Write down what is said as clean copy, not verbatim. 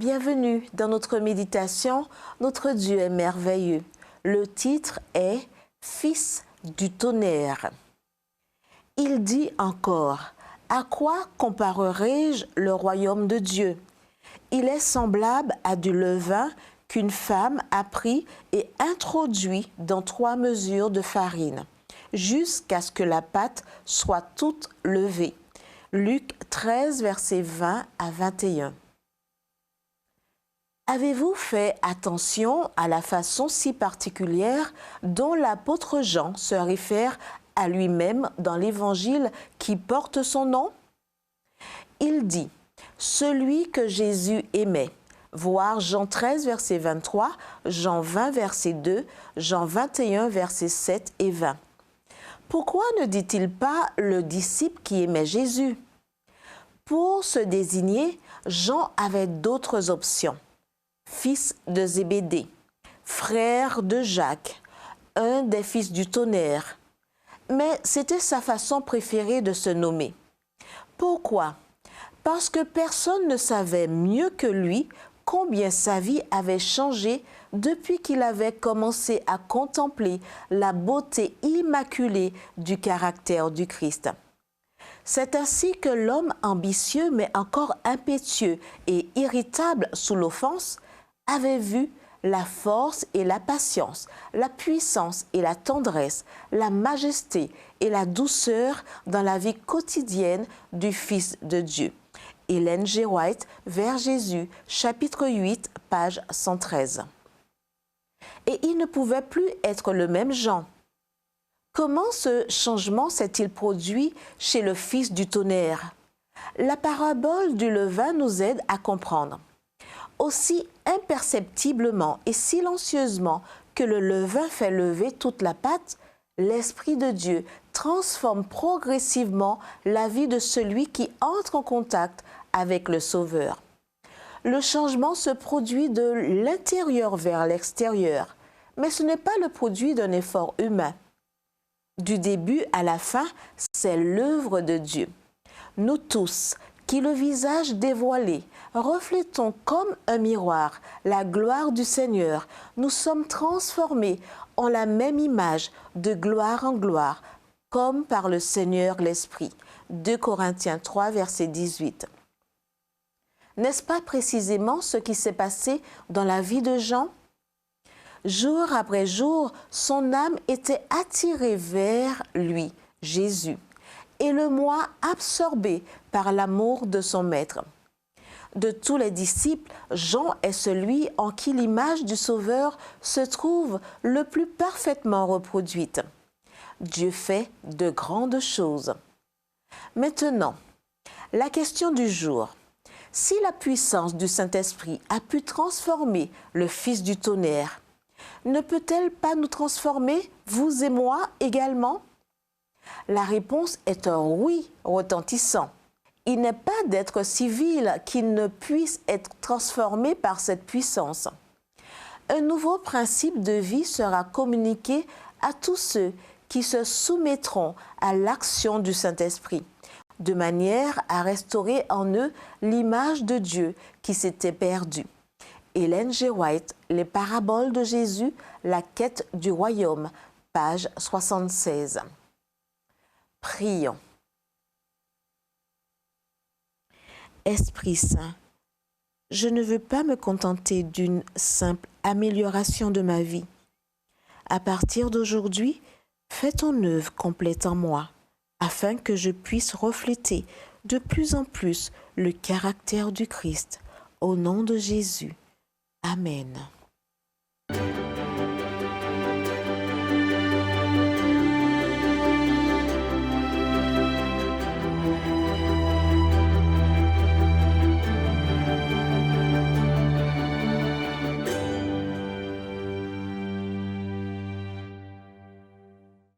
Bienvenue dans notre méditation. Notre Dieu est merveilleux. Le titre est « Fils du tonnerre ». Il dit encore « À quoi comparerai-je le royaume de Dieu? Il est semblable à du levain qu'une femme a pris et introduit dans 3 mesures de farine, jusqu'à ce que la pâte soit toute levée. » Luc 13, versets 20 à 21. Avez-vous fait attention à la façon si particulière dont l'apôtre Jean se réfère à lui-même dans l'évangile qui porte son nom? Il dit « Celui que Jésus aimait », voir Jean 13, verset 23, Jean 20, verset 2, Jean 21, verset 7 et 20. Pourquoi ne dit-il pas le disciple qui aimait Jésus? Pour se désigner, Jean avait d'autres options. Fils de Zébédée, frère de Jacques, un des fils du tonnerre. Mais c'était sa façon préférée de se nommer. Pourquoi? Parce que personne ne savait mieux que lui combien sa vie avait changé depuis qu'il avait commencé à contempler la beauté immaculée du caractère du Christ. C'est ainsi que l'homme ambitieux mais encore impétueux et irritable sous l'offense avait vu la force et la patience, la puissance et la tendresse, la majesté et la douceur dans la vie quotidienne du Fils de Dieu. Ellen G. White, vers Jésus, chapitre 8, page 113. Et il ne pouvait plus être le même Jean. Comment ce changement s'est-il produit chez le fils du tonnerre? La parabole du levain nous aide à comprendre. Aussi imperceptiblement et silencieusement que le levain fait lever toute la pâte, l'Esprit de Dieu transforme progressivement la vie de celui qui entre en contact avec le Sauveur. Le changement se produit de l'intérieur vers l'extérieur, mais ce n'est pas le produit d'un effort humain. Du début à la fin, c'est l'œuvre de Dieu. Nous tous, qui le visage dévoilé, reflétons comme un miroir la gloire du Seigneur, nous sommes transformés en la même image de gloire en gloire, comme par le Seigneur l'Esprit. 2 Corinthiens 3, verset 18. N'est-ce pas précisément ce qui s'est passé dans la vie de Jean? Jour après jour, son âme était attirée vers lui, Jésus, et le moi absorbé par l'amour de son maître. De tous les disciples, Jean est celui en qui l'image du Sauveur se trouve le plus parfaitement reproduite. Dieu fait de grandes choses. Maintenant, la question du jour. Si la puissance du Saint-Esprit a pu transformer le Fils du tonnerre, ne peut-elle pas nous transformer, vous et moi également? La réponse est un oui retentissant. Il n'est pas d'être civil qui ne puisse être transformé par cette puissance. Un nouveau principe de vie sera communiqué à tous ceux qui se soumettront à l'action du Saint-Esprit, de manière à restaurer en eux l'image de Dieu qui s'était perdue. Ellen G. White, Les paraboles de Jésus, la quête du royaume, page 76. Prions. Esprit Saint, je ne veux pas me contenter d'une simple amélioration de ma vie. À partir d'aujourd'hui, fais ton œuvre complète en moi, afin que je puisse refléter de plus en plus le caractère du Christ. Au nom de Jésus. Amen.